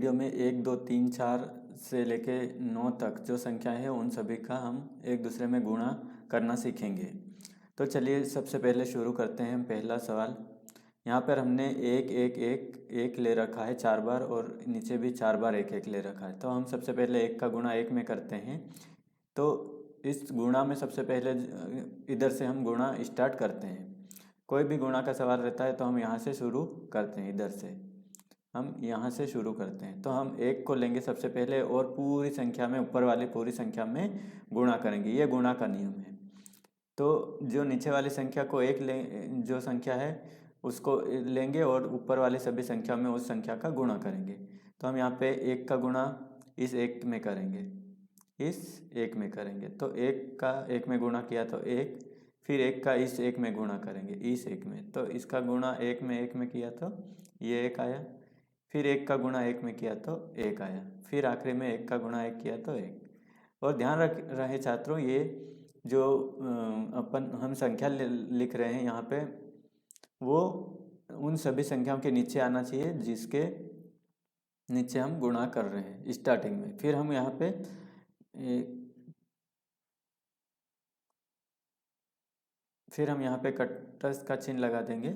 Video में 1 2 3 4 से लेके 9 तक जो संख्या है उन सभी का हम एक दूसरे में गुणा करना सीखेंगे। तो चलिए सबसे पहले शुरू करते हैं। पहला सवाल, यहाँ पर हमने एक एक एक एक ले रखा है 4 बार और नीचे भी 4 बार एक एक ले रखा है। तो हम सबसे पहले एक का गुणा एक में करते हैं। तो इस गुणा में सबसे पहले इधर से हम गुणा स्टार्ट करते हैं। कोई भी गुणा का सवाल रहता है तो हम यहाँ से शुरू करते हैं, इधर से हम यहाँ से शुरू करते हैं। तो हम एक को लेंगे सबसे पहले और पूरी संख्या में, ऊपर वाली पूरी संख्या में गुणा करेंगे। ये गुणा का नियम है। तो जो नीचे वाली संख्या को एक जो संख्या है उसको लेंगे और ऊपर वाली सभी संख्या में उस संख्या का गुणा करेंगे। तो हम यहाँ पे एक का गुणा इस एक में करेंगे, इस एक में करेंगे। तो एक का एक में गुणा किया तो एक, फिर एक का इस एक में गुणा करेंगे, इस एक में। तो इसका गुणा एक में किया तो ये एक आया। फिर एक का गुणा एक में किया तो एक आया। फिर आखिरी में एक का गुणा एक किया तो एक। और ध्यान रहे छात्रों, ये जो अपन हम संख्या लिख रहे हैं यहाँ पे, वो उन सभी संख्याओं के नीचे आना चाहिए जिसके नीचे हम गुणा कर रहे हैं स्टार्टिंग में। फिर हम यहाँ पे कटर्स का चिन्ह लगा देंगे।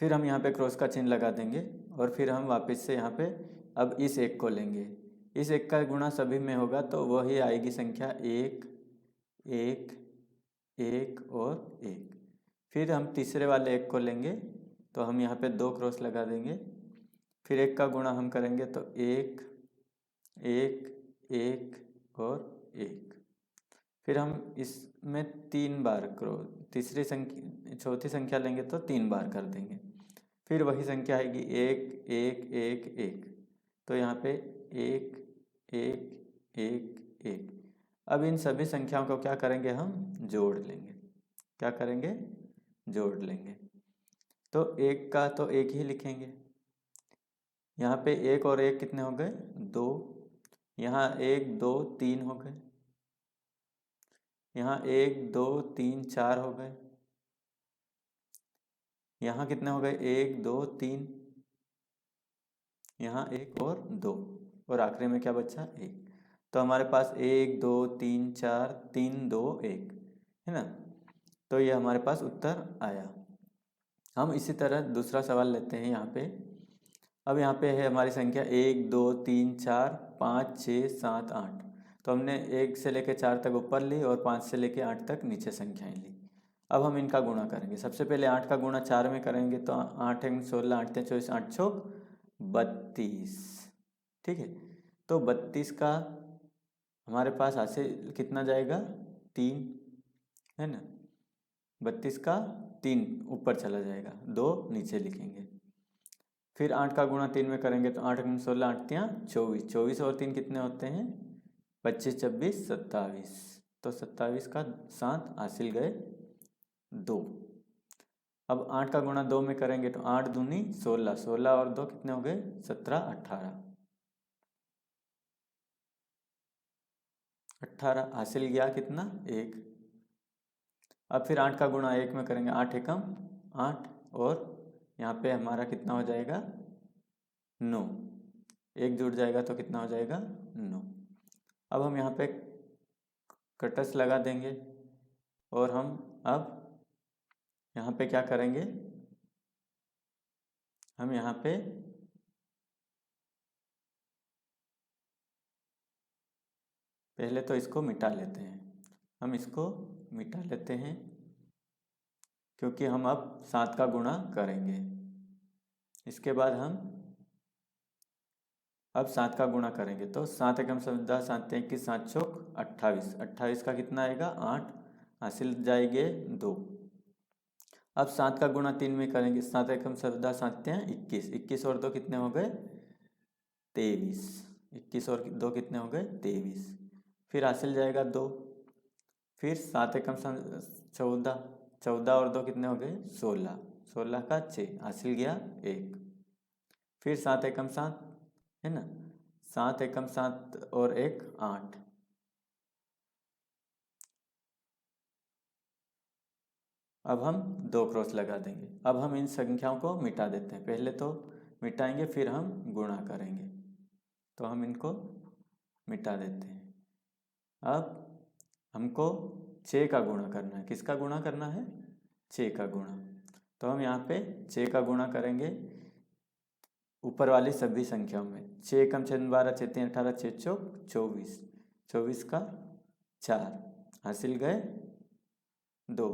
फिर हम यहाँ पे क्रॉस का चिन्ह लगा देंगे और फिर हम वापस से यहाँ पे अब इस एक को लेंगे। इस एक का गुणा सभी में होगा तो वही आएगी संख्या एक एक एक और एक। फिर हम तीसरे वाले एक को लेंगे तो हम यहाँ पे 2 क्रॉस लगा देंगे। फिर एक का गुणा हम करेंगे तो एक एक एक और एक। फिर हम इसमें 3 बार चौथी संख्या लेंगे तो 3 बार कर देंगे। फिर वही संख्या आएगी एक एक एक एक। तो यहाँ पे एक एक एक एक। अब इन सभी संख्याओं को क्या करेंगे, हम जोड़ लेंगे। क्या करेंगे, जोड़ लेंगे। तो एक का तो एक ही लिखेंगे। यहाँ पे एक और एक कितने हो गए, 2। यहाँ 1 2 3 हो गए। यहाँ 1 2 3 4 हो गए। यहाँ कितने हो गए, 1 2 3। यहाँ 1 और 2 और आखिरी में क्या बचा, 1। तो हमारे पास 1 2 3 4 3 2 1 है ना। तो ये हमारे पास उत्तर आया। हम इसी तरह दूसरा सवाल लेते हैं यहाँ पे। अब यहाँ पे है हमारी संख्या 1 2 3 4 5 6 7 8। तो हमने 1 से लेकर 4 तक ऊपर ली और 5 से लेकर 8 तक नीचे संख्याएं ली। अब हम इनका गुणा करेंगे। सबसे पहले 8 का गुणा 4 में करेंगे तो 8 एक 16, 8 3 24, 8 चौक 32। ठीक है। तो 32 का हमारे पास हासिल कितना जाएगा, 3 है ना। 32 का 3 ऊपर चला जाएगा, 2 नीचे लिखेंगे। फिर 8 का गुणा 3 में करेंगे तो 8 एक 16, 8 3 24, 24 और 3 कितने होते हैं, 25 26 27। तो 27 का 7 हासिल गए 2। अब 8 का गुणा 2 में करेंगे तो 8 दूनी 16, 16 और 2 कितने हो गए, 17 18। 18 हासिल गया कितना, 1। अब फिर 8 का गुणा 1 में करेंगे, 8 एकम 8 और यहाँ पे हमारा कितना हो जाएगा, 9। 1 जुड़ जाएगा तो कितना हो जाएगा, 9। अब हम यहाँ पे कटर्स लगा देंगे और हम अब यहाँ पे क्या करेंगे, हम यहाँ पे पहले तो इसको मिटा लेते हैं। हम इसको मिटा लेते हैं क्योंकि हम अब 7 का गुणा करेंगे। इसके बाद हम अब 7 का गुणा करेंगे तो 7 एकम 17, 7 21, 7 चौक 28। 28 का कितना आएगा, 8 हासिल जाएंगे 2। अब 7 का गुणा 3 में करेंगे, 7 एकम 17, 7 21, 21 और 2 कितने हो गए, 23। 21 और 2 कितने हो गए, 23। फिर हासिल जाएगा 2। फिर 7 एकम 14, 14 और 2 कितने हो गए, 16, 16 का 6 हासिल गया 1। फिर 7 एकम 7 है ना, 7 एकम 7 और 1 8। अब हम 2 क्रॉस लगा देंगे। अब हम इन संख्याओं को मिटा देते हैं। पहले तो मिटाएंगे फिर हम गुणा करेंगे। तो हम इनको मिटा देते हैं। अब हमको 6 का गुणा करना है। किसका गुणा करना है? 6 का गुणा। तो हम यहाँ पे 6 का गुणा करेंगे ऊपर वाली सभी संख्याओं में। 6 एकम 6 12 6 3 18 6 चौक 24, 24 का 4 हासिल गए 2।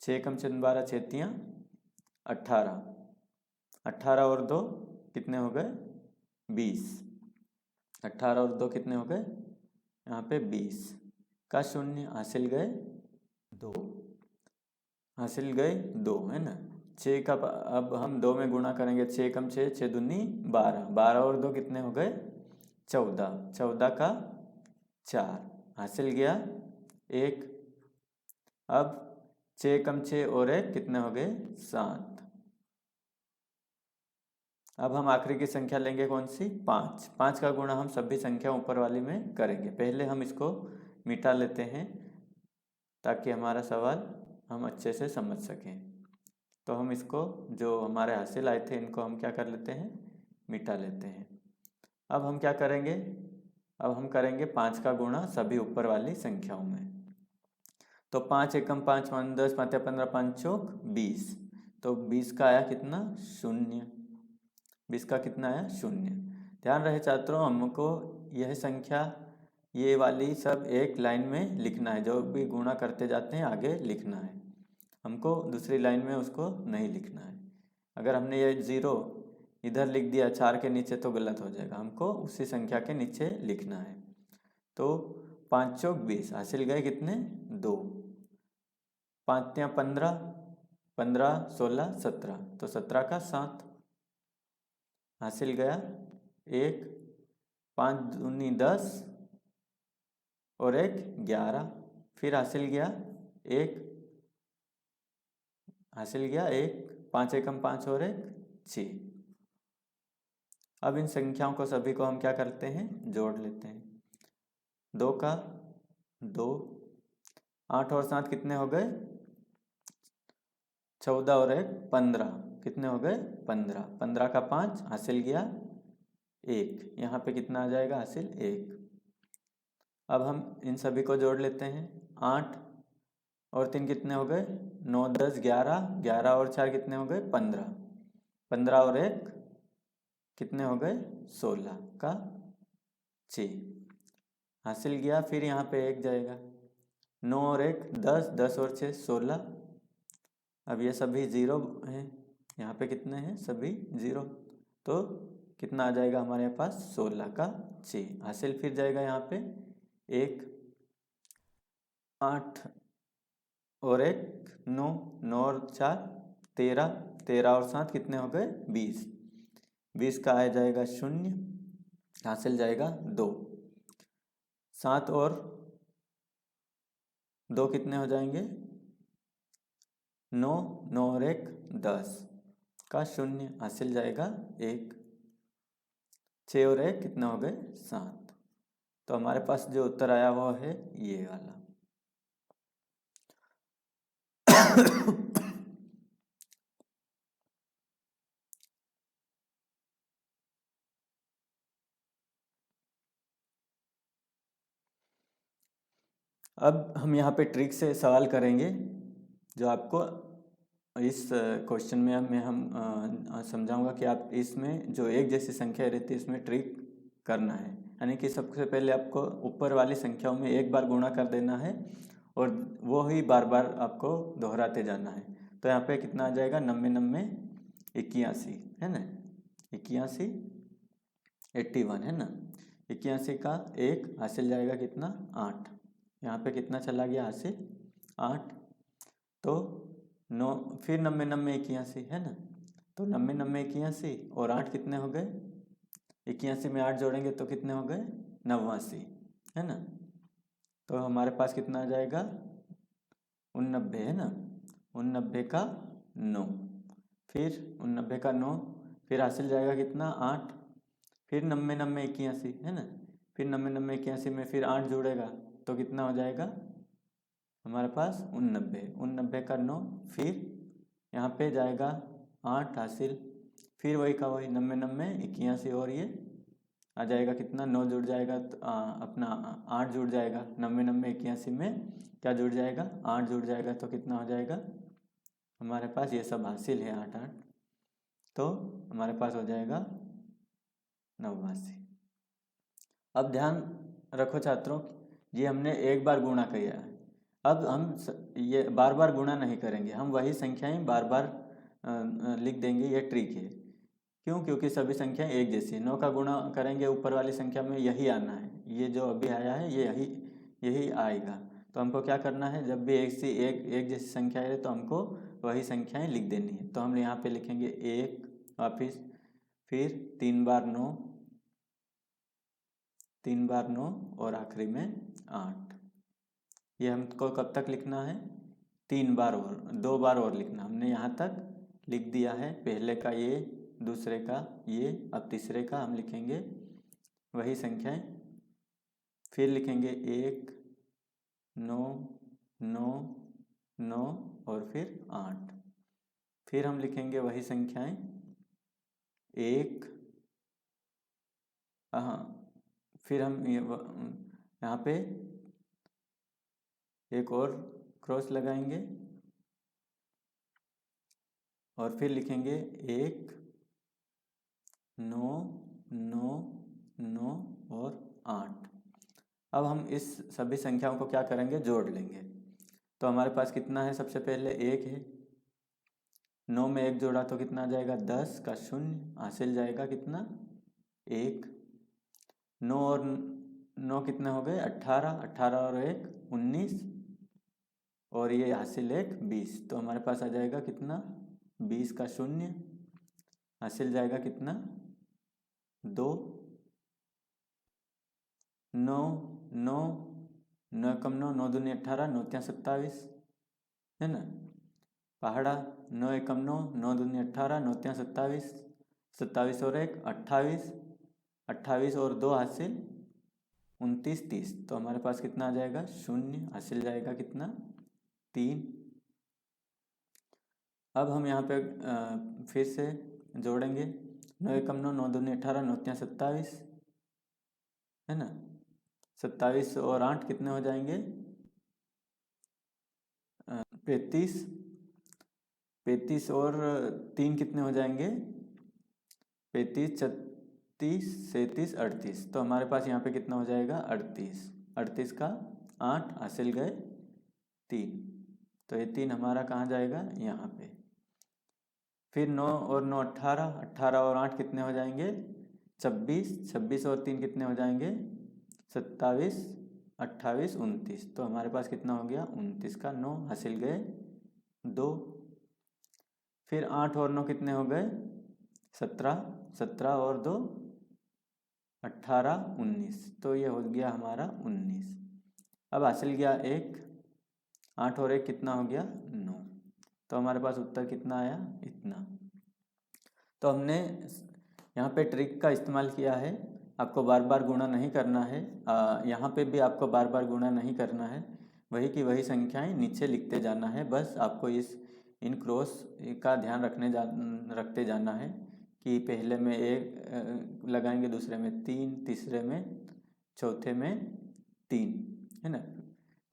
6 एकम 6 12 6 3 18, 18 और 2 कितने हो गए? 20। 18 और 2 कितने हो गए? यहाँ पे 20 का शून्य हासिल गए 2, हासिल गए 2, है ना। 6 का अब हम 2 में गुणा करेंगे। 6 कम 6 6 दूनी 12, 12 और 2 कितने हो गए? 14, 14 का 4 हासिल गया 1। अब 6 कम 6 और 1 कितने हो गए? 7। अब हम आखिरी की संख्या लेंगे कौन सी? 5। 5 का गुणा हम सभी संख्या ऊपर वाली में करेंगे। पहले हम इसको मिटा लेते हैं ताकि हमारा सवाल हम अच्छे से समझ सकें। तो हम इसको जो हमारे हासिल आए थे इनको हम क्या कर लेते हैं? मिटा लेते हैं। अब हम क्या करेंगे? अब हम करेंगे 5 का गुणा सभी ऊपर वाली संख्याओं में। तो 5 एकम 5 1 10 5 15 5 चौक 20। तो 20 का आया कितना? 0। 20 का कितना आया? 0। ध्यान रहे छात्रों, हमको यह संख्या ये वाली सब एक लाइन में लिखना है। जो भी गुणा करते जाते हैं आगे लिखना है, हमको दूसरी लाइन में उसको नहीं लिखना है। अगर हमने ये 0 इधर लिख दिया 4 के नीचे तो गलत हो जाएगा, हमको उसी संख्या के नीचे लिखना है। तो 5 चौक 20 हासिल गए कितने? 2। 5 तियां 15, 15 16 17, तो 17 का 7 हासिल गया 1। 5 दूनी 10 और 1 11, फिर हासिल गया 1, हासिल गया 1। 5 एकम 5 और 1 6। अब इन संख्याओं को सभी को हम क्या करते हैं? जोड़ लेते हैं। 2 का 2, 8 और 7 कितने हो गए? 14 और 1 15, कितने हो गए? 15। 15 का 5 हासिल गया 1। यहाँ पे कितना आ जाएगा? हासिल 1। अब हम इन सभी को जोड़ लेते हैं। 8 और 3 कितने हो गए? 9 10 11, 11 और 4 कितने हो गए? 15। 15 और 1 कितने हो गए? 16 का 6 हासिल गया। फिर यहाँ पे 1 जाएगा। 9 और 1 10, 10 और 6 16। अब ये सभी 0 हैं, यहाँ पे कितने हैं? सभी 0। तो कितना आ जाएगा हमारे पास? 16 का 6 हासिल। फिर जाएगा यहाँ पे 1। 8 और 1 9, 9 और 4 13, 13 और 7 कितने हो गए? 20। 20 का आ जाएगा 0, हासिल जाएगा 2। 7 और 2 कितने हो जाएंगे? 9, 9 और 1 10 का 0 हासिल जाएगा 1। 6 और 1 कितने हो गए? 7। तो हमारे पास जो उत्तर आया वो है ये वाला। अब हम यहाँ पे ट्रिक से सवाल करेंगे जो आपको इस क्वेश्चन में हम समझाऊंगा कि आप इसमें जो एक जैसी संख्या रहती है इसमें ट्रिक करना है। यानी कि सबसे पहले आपको ऊपर वाली संख्याओं में एक बार गुणा कर देना है और वो ही बार बार आपको दोहराते जाना है। तो यहाँ पे कितना आ जाएगा? 90 90 81, है ना। 81 81, है ना। 81 का 1 हासिल जाएगा कितना? 8। यहाँ पे कितना चला गया हासिल? 8। तो 9 फिर 90 90 81, है ना। तो 90 90 81 और 8 कितने हो गए? 81 में 8 जोड़ेंगे तो कितने हो गए? 89, है ना। तो हमारे पास कितना आ जाएगा? 89, है ना। 89 का 9, फिर 89 का 9, फिर हासिल जाएगा कितना? 8। फिर 90 90 81, है ना। फिर 90 90 81 में फिर 8 जोड़ेगा तो कितना हो जाएगा हमारे पास? 89। 89 का 9, फिर यहाँ पे जाएगा 8 हासिल, फिर वही का वही 90 90 81 और ये आ जाएगा कितना, 9 जुड़ जाएगा तो अपना 8 जुड़ जाएगा, 90 90 81 में क्या जुड़ जाएगा, 8 जुड़ जाएगा, तो कितना हो जाएगा हमारे पास, ये सब हासिल है 8 8, तो हमारे पास हो जाएगा 89। अब ध्यान रखो छात्रों, ये हमने एक बार गुणा किया है, अब हम ये बार बार गुणा नहीं करेंगे, हम वही संख्याएं बार बार लिख देंगे, ये ट्रिक है। क्यों? क्योंकि सभी संख्याएं एक जैसी, 9 का गुणा करेंगे ऊपर वाली संख्या में यही आना है, ये जो अभी आया है ये यही आएगा। तो हमको क्या करना है, जब भी एक जैसी संख्या है तो हमको वही संख्याएं लिख देनी है। तो हम यहाँ पे लिखेंगे 1, वापिस फिर 3 बार 9, 3 बार 9 और आखिरी में 8। ये हमको कब तक लिखना है, 3 बार और 2 बार और लिखना। हमने यहाँ तक लिख दिया है, पहले का ये, दूसरे का ये, अब तीसरे का हम लिखेंगे वही संख्याएं, फिर लिखेंगे 1 9 9 9 और फिर 8, फिर हम लिखेंगे वही संख्याएं 1, हाँ फिर हम यहाँ पे एक और क्रॉस लगाएंगे और फिर लिखेंगे 1 9 9 9 और 8। अब हम इस सभी संख्याओं को क्या करेंगे, जोड़ लेंगे। तो हमारे पास कितना है, सबसे पहले 1 है, 9 में 1 जोड़ा तो कितना आ जाएगा, 10 का 0 हासिल जाएगा कितना 1। 9 और 9 कितने हो गए, 18, 18 और 1 19 और ये हासिल 1 20, तो हमारे पास आ जाएगा कितना 20 का 0 हासिल जाएगा कितना 2। 9 9 9 कम 9 9 दूनी 18 9 त्या 27 है ना, पहाड़ा 9 एकम 9 9 दूनी 18 9 त्या 27 27 और 1 28 28 और 2 हासिल 29 30, तो हमारे पास कितना आ जाएगा 0 हासिल जाएगा कितना 3। अब हम यहाँ पे फिर से जोड़ेंगे, 9 एकम 9 9 दूनी 18 9 त्या 27 है ना, 27 और 8 कितने हो जाएंगे 35, 35 और 3 कितने हो जाएंगे 35 36 37 38, तो हमारे पास यहाँ पे कितना हो जाएगा 38, 38 का 8 हासिल गए 3, तो ये 3 हमारा कहाँ जाएगा यहाँ पे। फिर 9 और 9 18, 18 और 8 कितने हो जाएंगे 26, 26 और 3 कितने हो जाएंगे 27 28 29, तो हमारे पास कितना हो गया 29 का 9 हासिल गए 2। फिर 8 और 9 कितने हो गए 17, 17 और 2 18 19, तो ये हो गया हमारा 19। अब हासिल गया 1, 8 और 1 कितना हो गया 9, तो हमारे पास उत्तर कितना आया इतना। तो हमने यहाँ पे ट्रिक का इस्तेमाल किया है, आपको बार बार गुणा नहीं करना है, यहाँ पे भी आपको बार बार गुणा नहीं करना है, वही की वही संख्याएं नीचे लिखते जाना है। बस आपको इन क्रॉस का ध्यान रखते जाना है कि पहले में 1 लगाएंगे, दूसरे में 3, तीसरे में, चौथे में 3 है ना।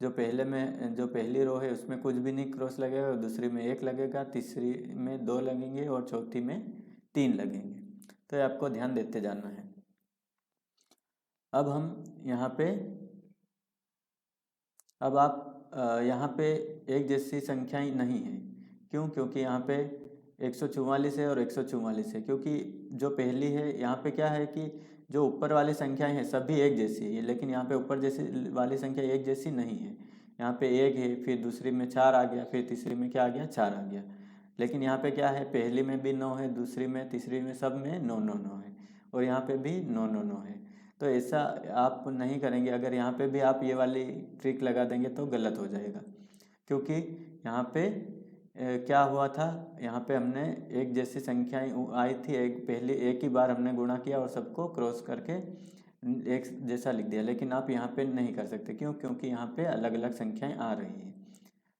जो पहली रो है उसमें कुछ भी नहीं क्रॉस लगेगा, दूसरी में 1 लगेगा, तीसरी में 2 लगेंगे और चौथी में 3 लगेंगे, तो ये आपको ध्यान देते जाना है। अब हम यहाँ पे, अब आप यहाँ पे एक जैसी संख्याएं नहीं है, क्यों? क्योंकि यहाँ पे 144 है और 144 है, क्योंकि जो पहली है यहाँ पे क्या है कि जो ऊपर वाली संख्याएं हैं सभी एक जैसी है, लेकिन यहाँ पे ऊपर जैसी वाली संख्या एक जैसी नहीं है। यहाँ पे 1 है, फिर दूसरी में 4 आ गया, फिर तीसरी में क्या आ गया 4 आ गया, लेकिन यहाँ पे क्या है पहली में भी 9 है, दूसरी में, तीसरी में, सब में 9 9 9 है, और यहाँ पे भी 9 9 9 है। तो ऐसा आप नहीं करेंगे, अगर यहाँ पे भी आप ये वाली ट्रिक लगा देंगे तो गलत हो जाएगा, क्योंकि यहाँ पे क्या हुआ था, यहाँ पे हमने एक जैसी संख्याएं आई थी, एक ही बार हमने गुणा किया और सबको क्रॉस करके एक जैसा लिख दिया, लेकिन आप यहाँ पे नहीं कर सकते। क्यों? क्योंकि यहाँ पे अलग अलग संख्याएं आ रही है।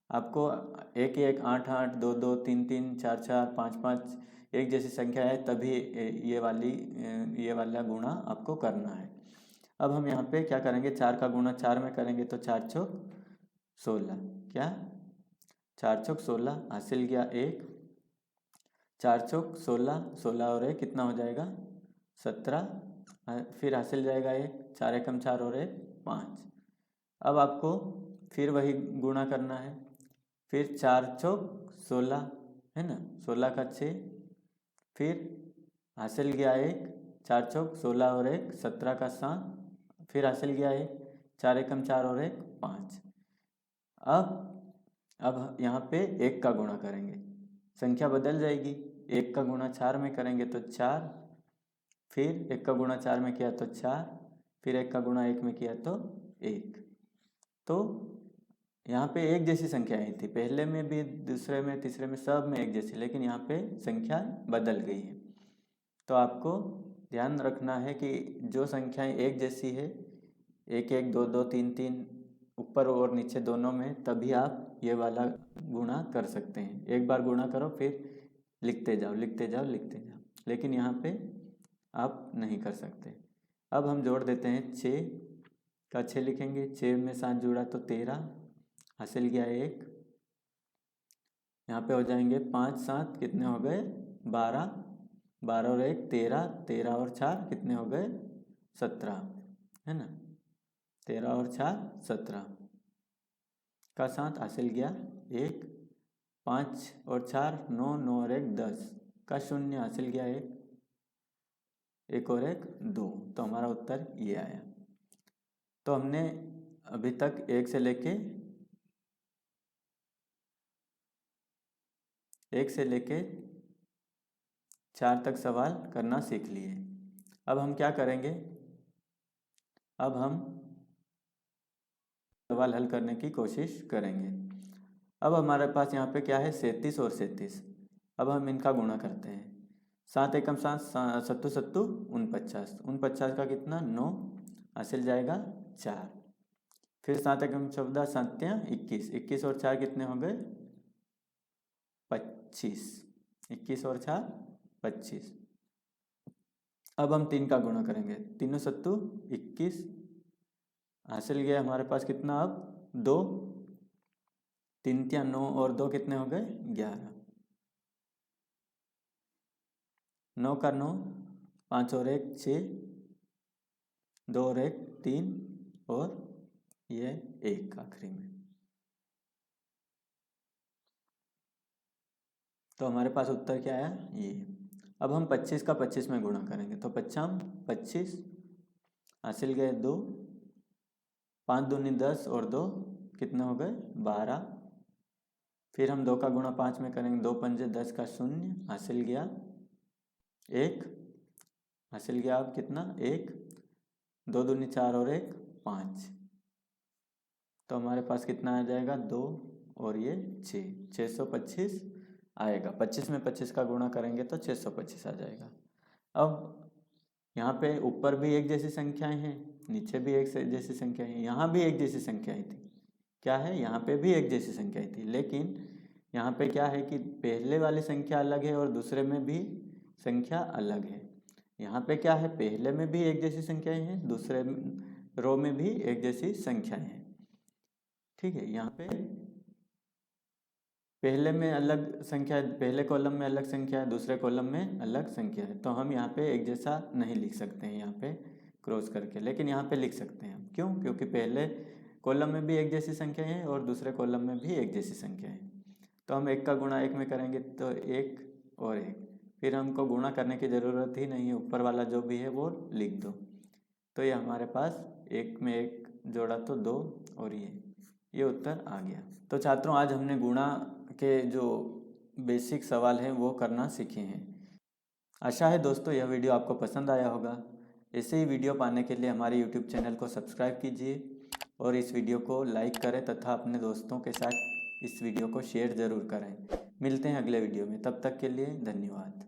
आपको 1 1 8 8 2 2 3 3 4 4 5 5 एक जैसी संख्या है तभी ये वाला गुणा आपको करना है। अब हम यहाँ पे क्या करेंगे, 4 का गुणा 4 में करेंगे तो 4 चौक 16, क्या 4 चौक 16 हासिल गया 1, 4 चौक 16, 16 और 1 कितना हो जाएगा 17, फिर हासिल जाएगा 1, 4 एकम 4 और 1 5। अब आपको फिर वही गुणा करना है, फिर 4 चौक 16 है ना, 16 का 6, फिर हासिल गया 1, 4 चौक 16 और 1 17 का 7, फिर हासिल गया 1, 4 एकम 4 और 1 5। अब यहाँ पे 1 का गुणा करेंगे, संख्या बदल जाएगी। 1 का गुणा 4 में करेंगे तो 4, फिर 1 का गुणा 4 में किया तो 4, फिर 1 का गुणा 1 में किया तो 1। तो यहाँ पे एक जैसी संख्या आई थी, पहले में भी दूसरे में तीसरे में सब में एक जैसी, लेकिन यहाँ पे संख्या बदल गई है। तो आपको ध्यान रखना है कि जो संख्याएं एक जैसी है, 1 1 2 2 3 3 ऊपर और नीचे दोनों में, तभी आप ये वाला गुणा कर सकते हैं। एक बार गुणा करो फिर लिखते जाओ लिखते जाओ लिखते जाओ, लेकिन यहाँ पे आप नहीं कर सकते। अब हम जोड़ देते हैं, 6 का 6 लिखेंगे, 6 में 7 जुड़ा तो 13, हासिल गया 1, यहाँ पे हो जाएंगे 5 7 कितने हो गए 12, 12 और 1 13, 13 और 4 कितने हो गए 17, है ना, 13 और 4 17 का 7 हासिल गया 1, 5 और 4 9, 9 और 1 10 का 0 हासिल गया 1, 1 और 1 2। तो हमारा उत्तर ये आया। तो हमने अभी तक 1 से लेके 4 तक सवाल करना सीख लिए। अब हम क्या करेंगे, अब हम सवाल हल करने की कोशिश करेंगे। अब हमारे पास यहाँ पे क्या है 37 और 37। अब हम इनका गुणा करते हैं, 7 एकम 7 सत्तू सत्तू 49, 49 का कितना 9 हासिल जाएगा 4, फिर 7 एकम 14 7 21, 21 और 4 कितने हो गए 25, 21 और 4 25। अब हम 3 का गुणा करेंगे, 3 सत्तू 21 हासिल गया हमारे पास कितना अब 2, 3 3 9 और 2 कितने हो गए 11, 9 का 9, 5 और 1 6, 2 और 1 3 और ये 1 आखिरी में। तो हमारे पास उत्तर क्या आया ये। अब हम 25 का 25 में गुणा करेंगे तो 55 25 हासिल गए 2, 5 दूनी 10 और 2 कितने हो गए 12, फिर हम 2 का गुणा 5 में करेंगे, 2 पंजे 10 का 0 हासिल गया 1, हासिल गया अब कितना 1, 2 दूनी 4 और 1 5। तो हमारे पास कितना आ जाएगा 2 और ये 6, 625 आएगा। 25 में 25 का गुणा करेंगे तो 625 आ जाएगा। अब यहाँ पे ऊपर भी एक जैसी संख्याएं हैं, नीचे भी एक जैसी संख्याएं हैं, यहाँ भी एक जैसी संख्याएं थी, क्या है यहाँ पे भी एक जैसी संख्याएं थी, लेकिन यहाँ पे क्या है कि पहले वाली संख्या अलग है और दूसरे में भी संख्या अलग है। यहाँ पे क्या है पहले में भी एक जैसी संख्याएं हैं, दूसरे रो में भी एक जैसी संख्याएं हैं, ठीक है। यहाँ पे पहले में अलग संख्या है, पहले कॉलम में अलग संख्या है, दूसरे कॉलम में अलग संख्या है, तो हम यहाँ पे एक जैसा नहीं लिख सकते हैं यहाँ पे क्रॉस करके, लेकिन यहाँ पे लिख सकते हैं हम। क्यों? क्योंकि पहले कॉलम में भी एक जैसी संख्या है और दूसरे कॉलम में भी एक जैसी संख्या है। तो हम 1 का गुणा 1 में करेंगे तो 1 और 1, फिर हमको गुणा करने की ज़रूरत ही नहीं है, ऊपर वाला जो भी है वो लिख दो। तो ये हमारे पास 1 में 1 जोड़ा तो 2 और ये उत्तर आ गया। तो छात्रों आज हमने गुणा के जो बेसिक सवाल हैं वो करना सीखे हैं। आशा है दोस्तों यह वीडियो आपको पसंद आया होगा। ऐसे ही वीडियो पाने के लिए हमारे यूट्यूब चैनल को सब्सक्राइब कीजिए और इस वीडियो को लाइक करें तथा अपने दोस्तों के साथ इस वीडियो को शेयर ज़रूर करें। मिलते हैं अगले वीडियो में, तब तक के लिए धन्यवाद।